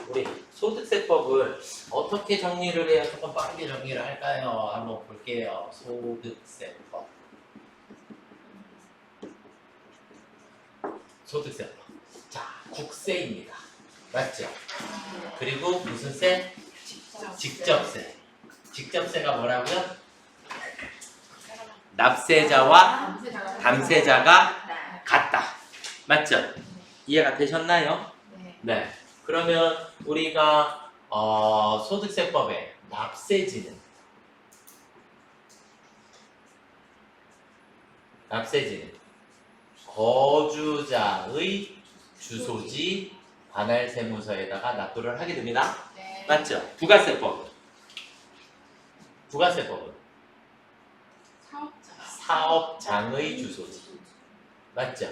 우리 소득세법을 어떻게 정리를 해야 조금 빠르게 정리를 할까요? 한번 볼게요. 소득세법. 소득세법. 자, 국세입니다. 맞죠? 그리고 무슨 세? 직접세. 직접세가 뭐라고요? 납세자와 담세자가 같다. 맞죠? 이해가 되셨나요? 네. 그러면 우리가 소득세법의 납세지는 거주자의 주소지 관할세무서에다가 납부를 하게 됩니다. 네. 맞죠? 부가세법은 사업장의 주소지. 맞죠?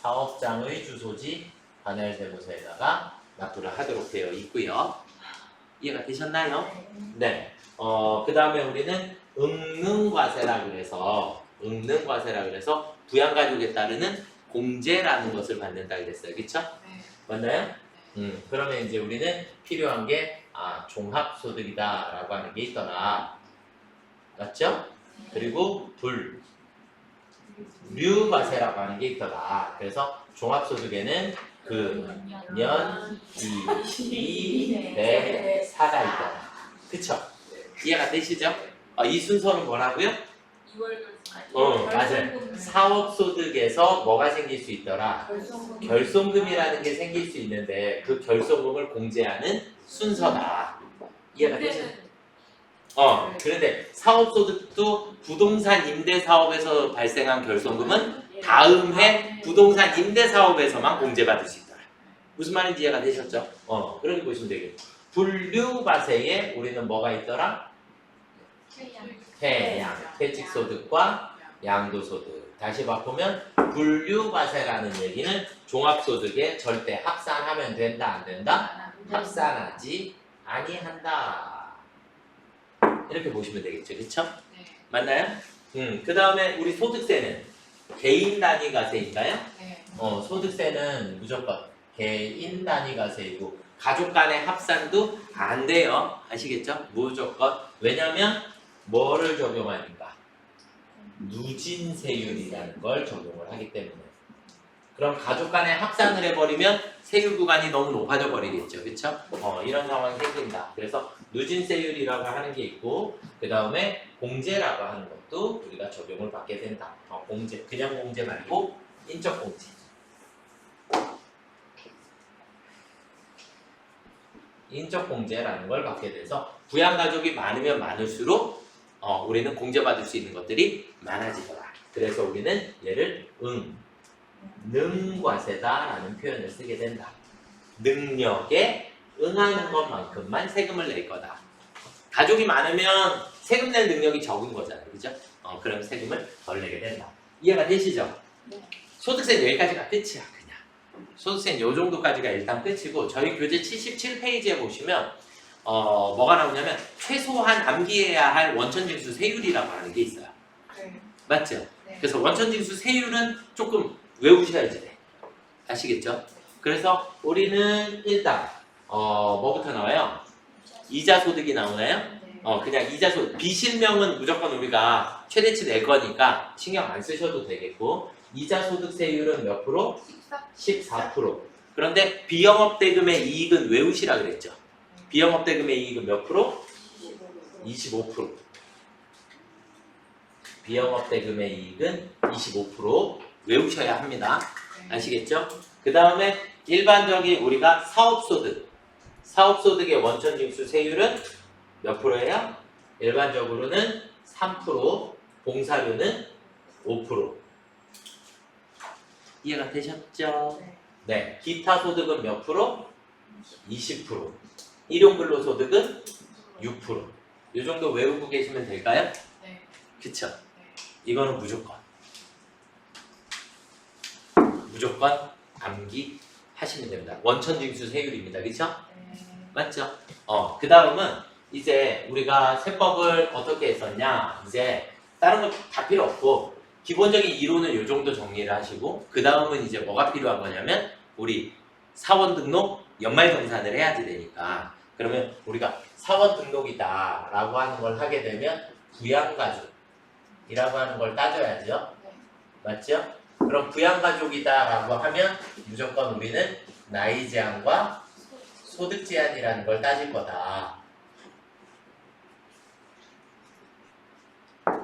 사업장의 주소지 관할세무서에다가 납부를 하도록 되어 있고요. 이해가 되셨나요? 네. 그 다음에 우리는 응능과세라 그래서 부양가족에 따르는 공제라는 것을 받는다 그랬어요. 그쵸? 네. 맞나요? 그러면 이제 우리는 필요한 게 종합소득이다라고 하는 게 있더라. 맞죠? 그리고 분류과세라고 하는 게 있더라. 그래서 종합소득에는 년, 이, 배, 사가 있더라. 그쵸? 이해가 되시죠? 이 순서는 뭐라고요? 맞아요. 사업소득에서 뭐가 생길 수 있더라? 결손금이라는 게 생길 수 있는데 그 결손금을 공제하는 순서다. 이해가 되시죠? 그런데 사업소득도 부동산 임대사업에서 발생한 결손금은 다음 해 부동산 임대사업에서만 공제받을 수 있더라. 무슨 말인지 이해가 되셨죠? 그렇게 보시면 되겠죠. 분류과세에 우리는 뭐가 있더라? 퇴직소득과 양도소득. 다시 바꾸면 분류과세라는 얘기는 종합소득에 절대 합산하면 된다, 안 된다? 합산하지 아니한다. 이렇게 보시면 되겠죠, 그렇죠? 맞나요? 그 다음에 우리 소득세는 개인 단위 과세인가요? 소득세는 무조건 개인 단위 과세이고 가족 간의 합산도 안 돼요. 아시겠죠? 무조건. 왜냐면 뭐를 적용하니까? 누진세율이라는 걸 적용을 하기 때문에. 그럼 가족 간에 합산을 해버리면 세율 구간이 너무 높아져 버리겠죠. 그렇죠? 이런 상황이 생긴다. 그래서 누진세율이라고 하는 게 있고 그 다음에 공제라고 하는 것도 우리가 적용을 받게 된다. 공제, 그냥 공제 말고 인적 공제. 인적 공제라는 걸 받게 돼서 부양가족이 많으면 많을수록 우리는 공제받을 수 있는 것들이 많아지더라. 그래서 우리는 얘를 능과세다라는 표현을 쓰게 된다. 능력에 응하는 것만큼만 세금을 낼 거다. 가족이 많으면 세금 낼 능력이 적은 거잖아요. 그죠? 그럼 세금을 덜 내게 된다. 이해가 되시죠? 네. 소득세는 여기까지가 끝이야. 그냥. 소득세는 요 정도까지가 일단 끝이고 저희 교재 77페이지에 보시면 뭐가 나오냐면 최소한 암기해야 할 원천징수 세율이라고 하는 게 있어요. 맞죠? 네. 그래서 원천징수 세율은 조금 외우셔야지 돼. 아시겠죠? 그래서 우리는 일단 뭐부터 나와요? 이자소득이 나오나요? 그냥 이자소득. 비실명은 무조건 우리가 최대치 낼 거니까 신경 안 쓰셔도 되겠고 이자소득세율은 몇 프로? 14%. 그런데 비영업대금의 이익은 외우시라 그랬죠. 비영업대금의 이익은 몇 프로? 25%. 비영업대금의 이익은 25% 외우셔야 합니다. 아시겠죠? 그 다음에 일반적인 우리가 사업소득. 사업소득의 원천징수 세율은 몇 프로예요? 일반적으로는 3%, 봉사료는 5%. 이해가 되셨죠? 네. 기타 소득은 몇 프로? 20%. 일용근로소득은 6%. 이 정도 외우고 계시면 될까요? 네. 그쵸? 이거는 무조건 암기 하시면 됩니다. 원천징수 세율입니다. 그쵸? 맞죠? 그 다음은 이제 우리가 세법을 어떻게 했었냐? 이제 다른 거 다 필요 없고 기본적인 이론은 이 정도 정리를 하시고 그 다음은 이제 뭐가 필요한 거냐면 우리 사원 등록, 연말정산을 해야지 되니까. 그러면 우리가 사원 등록이다라고 하는 걸 하게 되면 부양가족이라고 하는 걸 따져야죠. 맞죠? 그럼 부양가족이다라고 하면 무조건 우리는 나이 제한과 소득 제한이라는 걸 따질 거다.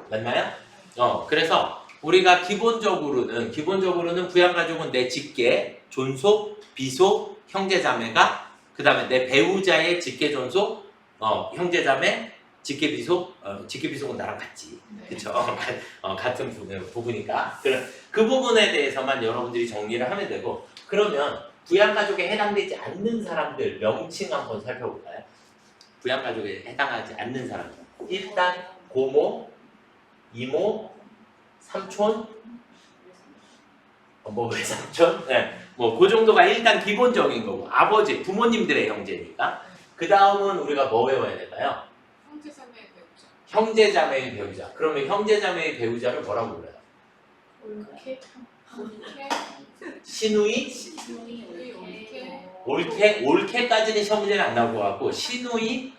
맞나요? 그래서 우리가 기본적으로는 부양가족은 내 직계, 존속, 비속, 형제자매가 그 다음에 내 배우자의 직계, 존속, 형제자매, 직계, 비속, 직계, 비속은 나랑 같지. 그쵸? 같은 부분이니까. 그 부분에 대해서만 여러분들이 정리를 하면 되고, 그러면 부양가족에 해당되지 않는 사람들 명칭 한번 살펴볼까요? 부양가족에 해당하지 않는 사람들. 일단 고모, 이모, 삼촌, 왜 삼촌? 네. 그 정도가 일단 기본적인 거고, 아버지, 부모님들의 형제니까. 그 다음은 우리가 뭐 외워야 될까요? 형제자매의 배우자. 형제자매의 배우자. 그러면 형제자매의 배우자를 뭐라고 불러요? 올케. 시누이? 올케까지는 시험 문제는 안 나올 것 같고, 시누이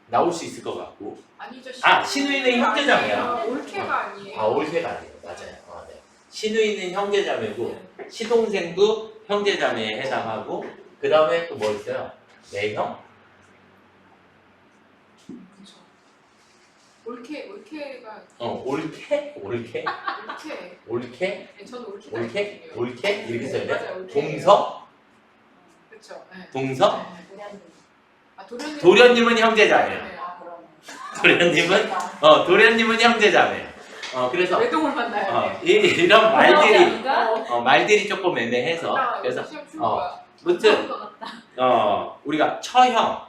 나올 수 있을 것 같고. 아니죠. 시누이는 형제자매야. 올케가 아니에요. 올케가 아니에요. 맞아요. 네. 시누이는 형제자매고, 시동생도 형제자매에 해당하고, 그 다음에 또 뭐 있어요? 매형? 그렇죠. 올케가 올케? 올케. 네, 저는 올케가 올케? 있거든요. 올케? 이렇게 써야 돼? 맞아요. 올케. 동서? 그렇죠. 네. 동서? 도련님. 도련님은 형제자매예요. 네. 도련님은 형제자매예요. 그래서 외동을 만나야 돼. 이런 말들이 조금 애매해서 그래서 무튼 우리가 처형,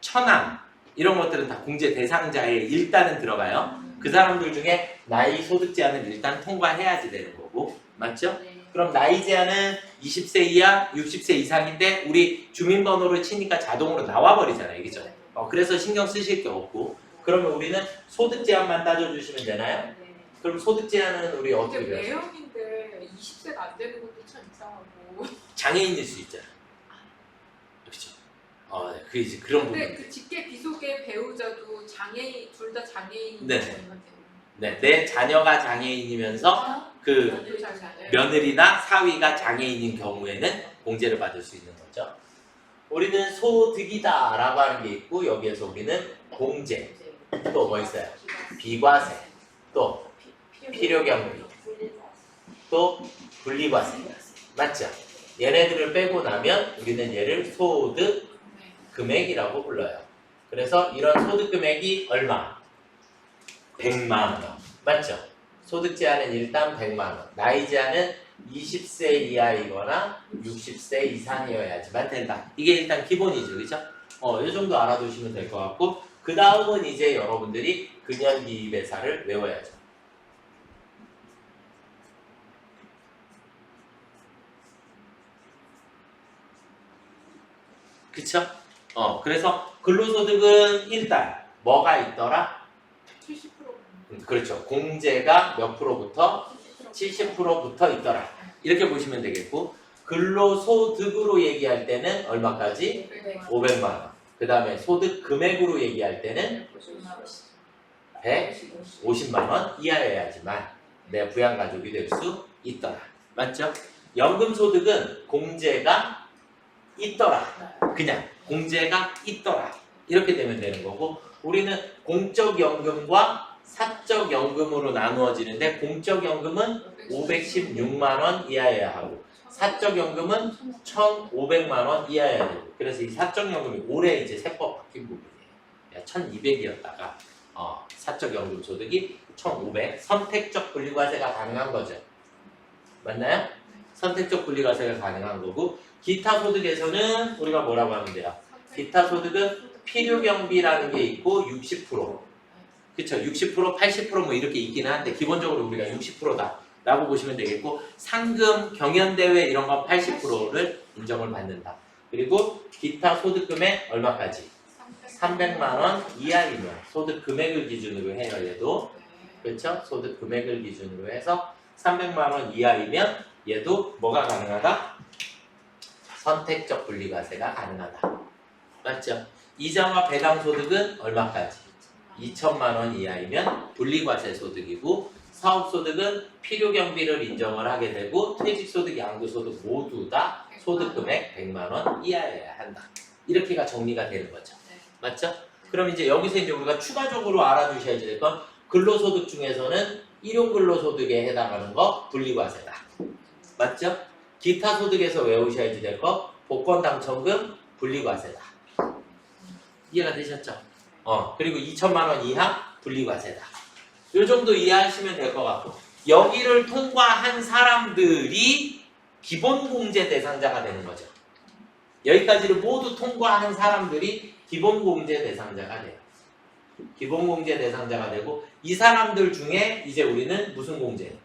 처남 이런 것들은 다 공제 대상자에 일단은 들어가요. 그 사람들 중에 나이 소득 제한을 일단 통과해야지 되는 거고, 맞죠? 그럼 나이 제한은 20세 이하, 60세 이상인데 우리 주민번호를 치니까 자동으로 나와버리잖아요, 그죠? 그래서 신경 쓰실 게 없고, 그러면 우리는 소득 제한만 따져주시면 되나요? 그럼 소득 제한은 우리 어떻게 근데 배웠어요? 매형인데 20세가 안 되는 것도 참 이상하고. 장애인일 수 있잖아요. 그렇죠? 네. 그 이제 그런 근데 부분. 그 직계 비속의 배우자도 장애인 둘 다 장애인인 네. 거예요. 네, 내 자녀가 장애인이면서 그 며느리나 사위가 장애인인 경우에는 공제를 받을 수 있는 거죠. 우리는 소득이다라고 하는 게 있고, 여기에서 우리는 공제, 또 뭐 있어요? 비과세, 또 필요경비, 또 분리과세, 맞죠? 얘네들을 빼고 나면 우리는 얘를 소득 금액이라고 불러요. 그래서 이런 소득 금액이 얼마? 100만 원, 맞죠? 소득 제한은 일단 100만 원, 나이 제한은 20세 이하이거나 60세 이상이어야지만 된다. 이게 일단 기본이죠, 그죠? 이 정도 알아두시면 될 것 같고, 그 다음은 이제 여러분들이 근현기입배사를 외워야죠. 그쵸? 그래서 근로소득은 일단 뭐가 있더라? 70%. 그렇죠. 공제가 몇 프로부터? 70%부터 있더라. 이렇게 보시면 되겠고, 근로소득으로 얘기할 때는 얼마까지? 500만 원. 그 다음에 소득 금액으로 얘기할 때는 150만 원 이하여야지만 내 부양가족이 될 수 있더라. 맞죠? 연금소득은 공제가 있더라. 그냥 공제가 있더라. 이렇게 되면 되는 거고, 우리는 공적연금과 사적연금으로 나누어지는데, 공적연금은 516만 원 이하여야 하고, 사적연금은 1,500만 원 이하여야 되고, 그래서 이 사적연금이 올해 이제 세법 바뀐 부분이에요. 1,200이었다가 사적연금 소득이 1,500, 선택적 분리과세가 가능한 거죠. 맞나요? 선택적 분리과세가 가능한 거고, 기타 소득에서는 우리가 뭐라고 하면 돼요? 기타 소득은 필요경비라는 게 있고 60%, 그쵸? 60%, 80% 뭐 이렇게 있기는 한데 기본적으로 우리가 60%다 라고 보시면 되겠고, 상금, 경연대회 이런 건 80%를 인정을 받는다. 그리고 기타 소득금액 얼마까지? 300만 원 이하이면 소득 금액을 기준으로 해요, 얘도. 그렇죠? 소득 금액을 기준으로 해서 300만 원 이하이면 얘도 뭐가 가능하다? 선택적 분리과세가 가능하다. 맞죠? 이자와 배당 소득은 얼마까지? 2천만 원 이하이면 분리과세 소득이고 사업소득은 필요경비를 인정을 하게 되고 퇴직소득, 양도소득 모두 다 소득금액 100만 원 이하여야 한다. 이렇게가 정리가 되는 거죠. 네. 맞죠? 그럼 이제 여기서 이제 우리가 추가적으로 알아두셔야 될 건 근로소득 중에서는 일용근로소득에 해당하는 거 분리과세다. 맞죠? 기타 소득에서 외우셔야지 될 거 복권 당첨금 분리과세다. 이해가 되셨죠? 그리고 2천만 원 이하 분리과세다. 요 정도 이해하시면 될 것 같고 여기를 통과한 사람들이 기본공제 대상자가 되는 거죠. 여기까지를 모두 통과한 사람들이 기본공제 대상자가 돼요. 기본공제 대상자가 되고 이 사람들 중에 이제 우리는 무슨 공제?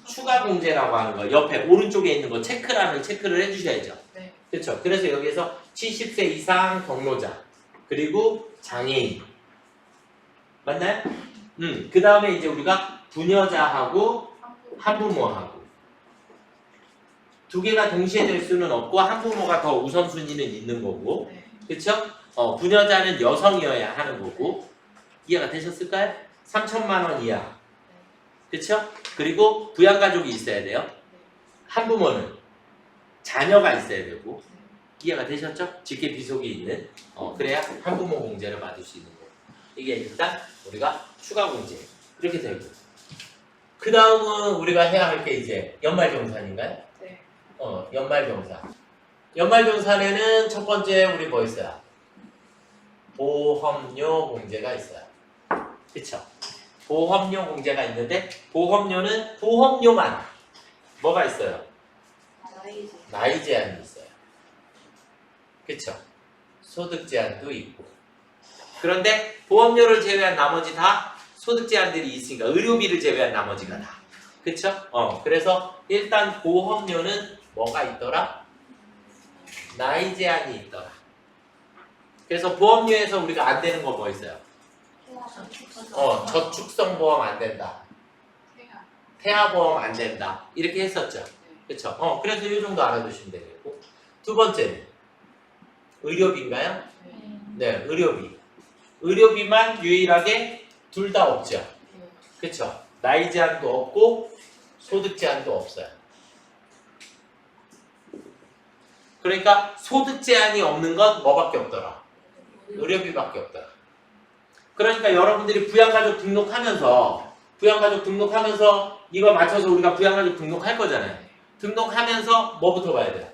추가공제라고 하는 거 옆에 오른쪽에 있는 거 체크를 해주셔야죠. 네. 그렇죠? 그래서 여기에서 70세 이상 경로자 그리고 장애인 맞나요? 그 다음에 이제 우리가 부녀자하고 한부모하고 두 개가 동시에 될 수는 없고 한부모가 더 우선순위는 있는 거고 네. 그쵸? 부녀자는 여성이어야 하는 거고 이해가 되셨을까요? 3천만 원 이하 그쵸? 그리고 부양가족이 있어야 돼요. 한부모는 자녀가 있어야 되고 이해가 되셨죠? 직계 비속이 있는 그래야 한부모 공제를 받을 수 있는 거고 이게 일단 우리가 추가 공제 이렇게 되고 그 다음은 우리가 해야 할 게 이제 연말정산인가요? 네. 연말정산. 연말정산에는 첫 번째 우리 뭐 있어요? 보험료 공제가 있어요. 그쵸? 보험료 공제가 있는데 보험료는 보험료만 뭐가 있어요? 나이 제한이 있어요. 그쵸? 소득 제한도 있고 그런데 보험료를 제외한 나머지 다 소득 제한들이 있으니까 의료비를 제외한 나머지가 다 그쵸? 그래서 일단 보험료는 뭐가 있더라? 나이 제한이 있더라. 그래서 보험료에서 우리가 안 되는 거 뭐 있어요? 저축성 보험 안 된다. 태아보험 안 된다. 이렇게 했었죠. 그쵸? 그래서 이 정도 알아두시면 되겠고 두 번째는 의료비인가요? 네, 의료비. 의료비만 유일하게 둘 다 없죠. 그쵸? 나이 제한도 없고 소득 제한도 없어요. 그러니까 소득 제한이 없는 건 뭐밖에 없더라? 의료비밖에 없더라. 그러니까 여러분들이 부양가족 등록하면서 이거 맞춰서 우리가 부양가족 등록할 거잖아요. 등록하면서 뭐부터 봐야 돼요?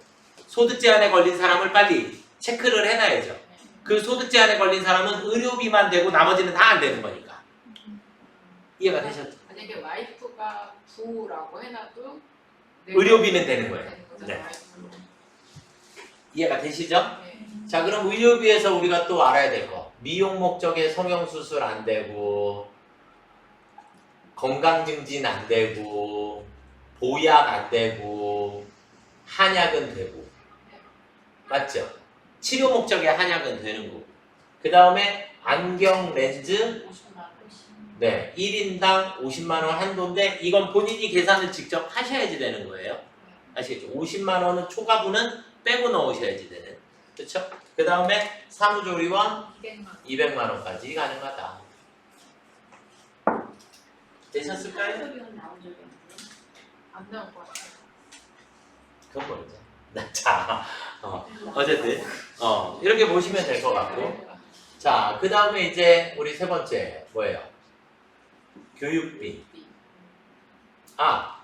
소득 제한에 걸린 사람을 빨리 체크를 해놔야죠. 그 소득 제한에 걸린 사람은 의료비만 되고 나머지는 다 안 되는 거니까. 이해가 되셨죠? 만약에 와이프가 부라고 해놔도 의료비는 되는 거예요. 네. 네. 이해가 되시죠? 네. 자, 그럼 의료비에서 우리가 또 알아야 될 거. 미용 목적의 성형수술 안 되고, 건강증진 안 되고, 보약 안 되고, 한약은 되고. 맞죠? 치료 목적의 한약은 되는 거고. 그 다음에 안경, 렌즈, 네, 1인당 50만 원 한도인데, 이건 본인이 계산을 직접 하셔야지 되는 거예요. 아시겠죠? 50만 원은 초과분은 빼고 넣으셔야지 되는. 그쵸? 그 다음에 사무조리원 200만 원까지 가능하다. 되셨을까요? 안 나올 것 같아요. 그건 모르죠. 자, 어쨌든 이렇게 보시면 될 것 같고. 자, 그 다음에 이제 우리 세 번째 뭐예요? 교육비.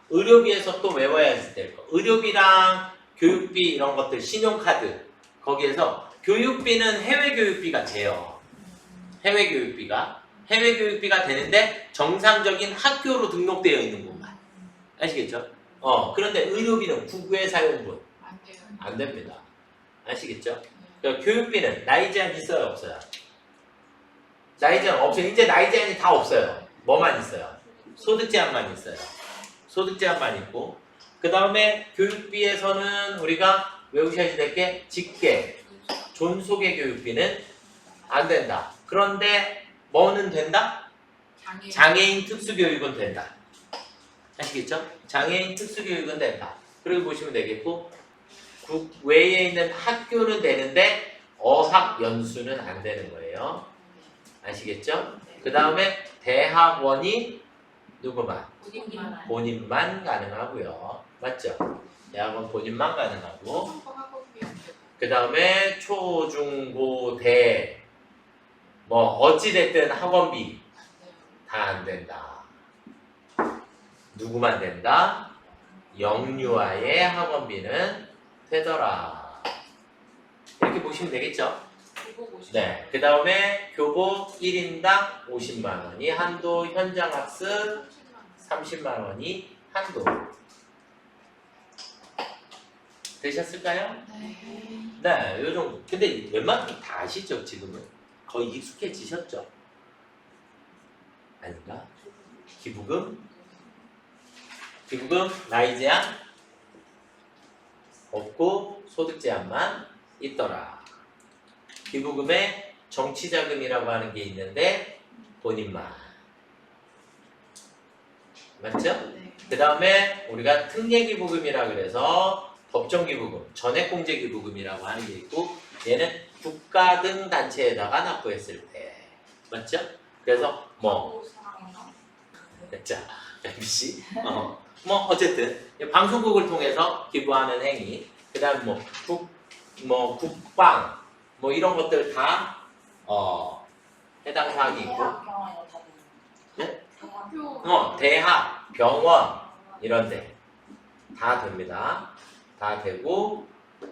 의료비에서 또 외워야지 될 거. 의료비랑 교육비 이런 것들, 신용카드 거기에서 교육비는 해외 교육비가 돼요. 해외 교육비가 되는데 정상적인 학교로 등록되어 있는 곳만. 아시겠죠? 그런데 의료비는 국외 사용분 안 돼요. 안 됩니다. 아시겠죠? 그러니까 교육비는 나이 제한 있어요, 없어요? 나이 제한 없어요. 이제 나이 제한이 다 없어요. 뭐만 있어요? 소득 제한만 있어요. 소득 제한만 있고 그 다음에 교육비에서는 우리가 외우셔야 될 게 직계, 존속의 교육비는 안 된다. 그런데 뭐는 된다? 장애인 특수교육은 된다. 아시겠죠? 장애인 특수교육은 된다. 그렇게 보시면 되겠고 국외에 있는 학교는 되는데 어학 연수는 안 되는 거예요. 아시겠죠? 그 다음에 대학원이 누구만? 본인만 본인만 가능하고요. 맞죠? 대학원 본인만 가능하고 학업이 안 되고. 그 다음에 초, 중, 고, 대 뭐 어찌됐든 학원비 다 안 된다. 누구만 된다? 영유아의 학원비는 되더라. 이렇게 보시면 되겠죠? 교복 50만 네. 그 다음에 교복 1인당 50만 원이 한도, 현장 학습 30만 원이 한도. 되셨을까요? 네, 요 정도. 근데 웬만하면 다 아시죠, 지금은? 거의 익숙해지셨죠? 아닌가? 기부금? 기부금, 나이 제한 없고 소득 제한만 있더라. 기부금에 정치자금이라고 하는 게 있는데 본인만. 맞죠? 그 다음에 우리가 특례기부금이라 그래서 법정기부금, 전액공제기부금이라고 하는 게 있고 얘는 국가 등 단체에다가 납부했을 때. 맞죠? 그래서 뭐 자, MBC 뭐 어쨌든 방송국을 통해서 기부하는 행위 그 다음 국방 뭐 이런 것들 다 해당 사항이 있고 네? 학교 대학, 병원 이런 데 다 됩니다. 다 되고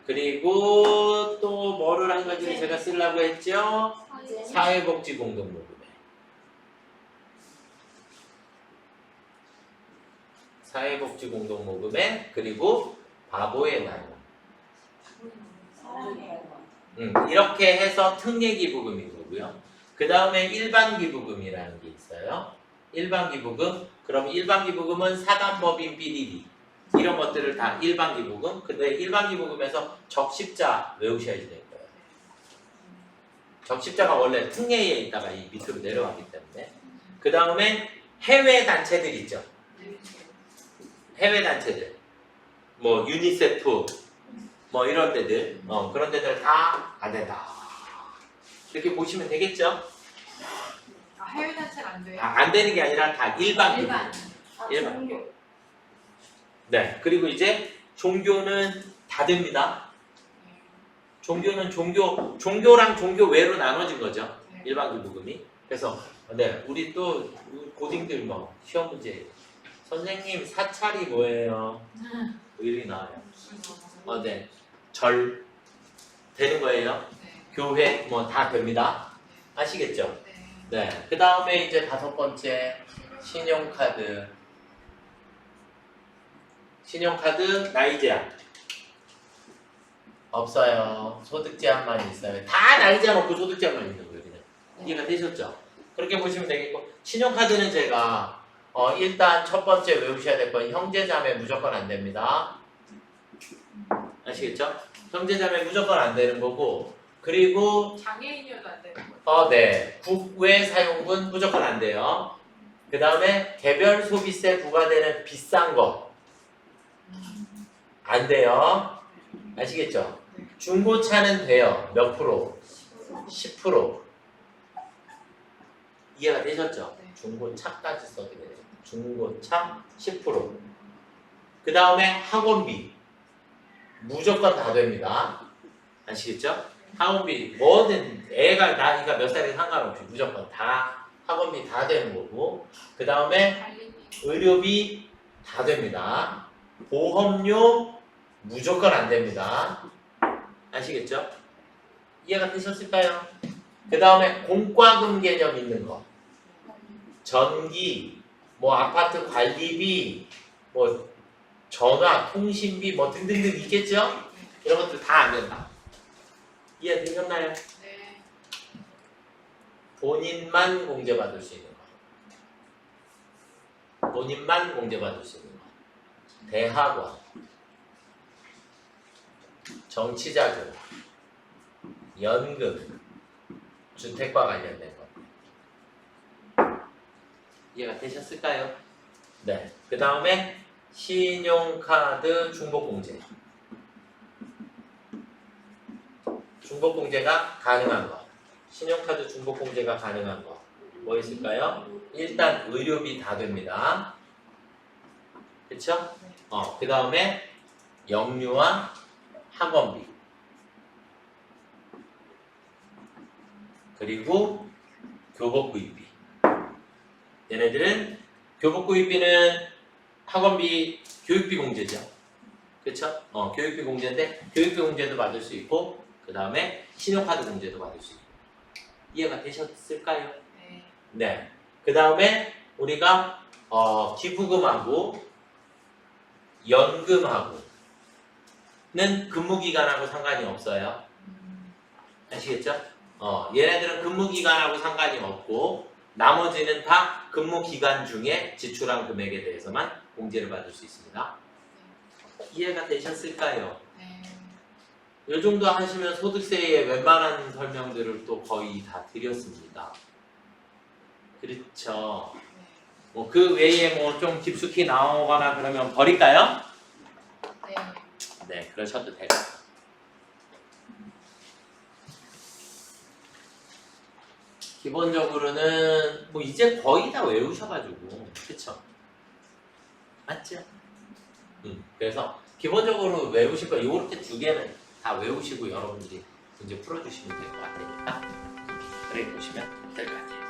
그리고 또 뭐를 한 가지를 제가 쓰려고 했죠? 사회복지공동모금회. 사회복지공동모금회 그리고 바보의 나눔. 이렇게 해서 특례기부금인 거고요. 그 다음에 일반기부금이라는 게 있어요. 일반기부금. 그럼 일반기부금은 사단법인 BDD 이런 것들을 다 일반기부금. 근데 일반기부금에서 적십자 외우셔야 될 거예요. 적십자가 원래 특례에 있다가 이 밑으로 내려왔기 때문에. 그 다음에 해외 단체들 있죠. 해외 단체들. 뭐 유니세프 뭐 이런 데들 그런 데들 다 안 된다. 이렇게 보시면 되겠죠? 해외 단체는 안 돼요. 안 되는 게 아니라 다 일반 기부. 일반. 네. 그리고 이제 종교는 다 됩니다. 종교는 종교랑 종교 외로 나눠진 거죠. 일반 기부금이. 그래서 네, 우리 또 고딩들 뭐 시험 문제 선생님 사찰이 뭐예요? 이렇게 나와요. 네. 절 되는 거예요. 교회 뭐 다 됩니다. 아시겠죠? 네. 그 다음에 이제 5번째 신용카드. 신용카드 나이 제한 없어요. 소득 제한만 있어요. 다 나이 제한 없고 소득 제한만 있는 거예요. 그냥 이해가 되셨죠? 그렇게 보시면 되겠고 신용카드는 제가 일단 첫 번째 외우셔야 될 건 형제자매 무조건 안 됩니다. 아시겠죠? 형제자매 무조건 안 되는 거고 그리고 장애인이어도 안 되는 거예요. 네. 국외 사용분 무조건 안 돼요. 그 다음에 개별 소비세 부과되는 비싼 거 안 돼요. 아시겠죠? 중고차는 돼요. 몇 프로? 10%. 이해가 되셨죠? 중고차까지 써도 돼요. 중고차 10%. 그 다음에 학원비 무조건 다 됩니다. 아시겠죠? 학원비 뭐든 애가 나이가 몇 살이 상관없이 무조건 다 학원비 다 되는 거고 그 다음에 관리비 의료비 다 됩니다. 보험료 무조건 안 됩니다. 아시겠죠? 이해가 되셨을까요? 그 다음에 공과금 개념 있는 거 전기, 뭐 아파트 관리비, 뭐 전화, 통신비 뭐 등등등 있겠죠? 이런 것들 다 안 된다. 이해되셨나요? 네. 본인만 공제받을 수 있는 거. 본인만 공제받을 수 있는 거. 대학원, 정치자금, 연금, 주택과 관련된 것. 이해가 되셨을까요? 네. 그 다음에 신용카드 중복공제. 중복공제가 가능한 거. 신용카드 중복공제가 가능한 거. 뭐 있을까요? 일단 의료비 다 됩니다. 그쵸? 그 다음에 영유아 학원비. 그리고 교복구입비. 얘네들은 교복구입비는 학원비, 교육비 공제죠. 그쵸? 교육비 공제인데 교육비 공제도 받을 수 있고 그 다음에 신용카드 공제도 받을 수 있고. 이해가 되셨을까요? 네. 네. 그 다음에 우리가 기부금하고 연금하고는 근무기간하고 상관이 없어요. 아시겠죠? 얘네들은 근무기간하고 상관이 없고 나머지는 다 근무기간 중에 지출한 금액에 대해서만 공제를 받을 수 있습니다. 이해가 되셨을까요? 네. 이 정도 하시면 소득세의 웬만한 설명들을 또 거의 다 드렸습니다. 그렇죠. 뭐 그 외에 뭐 좀 깊숙이 나오거나 그러면 버릴까요? 네. 네, 그러셔도 돼요. 기본적으로는 뭐 이제 거의 다 외우셔가지고 그쵸? 맞죠? 그래서 기본적으로 외우실 거 이렇게 두 개는 다 외우시고 여러분들이 문제 풀어주시면 될 것 같으니까 그래 보시면 될 것 같아요.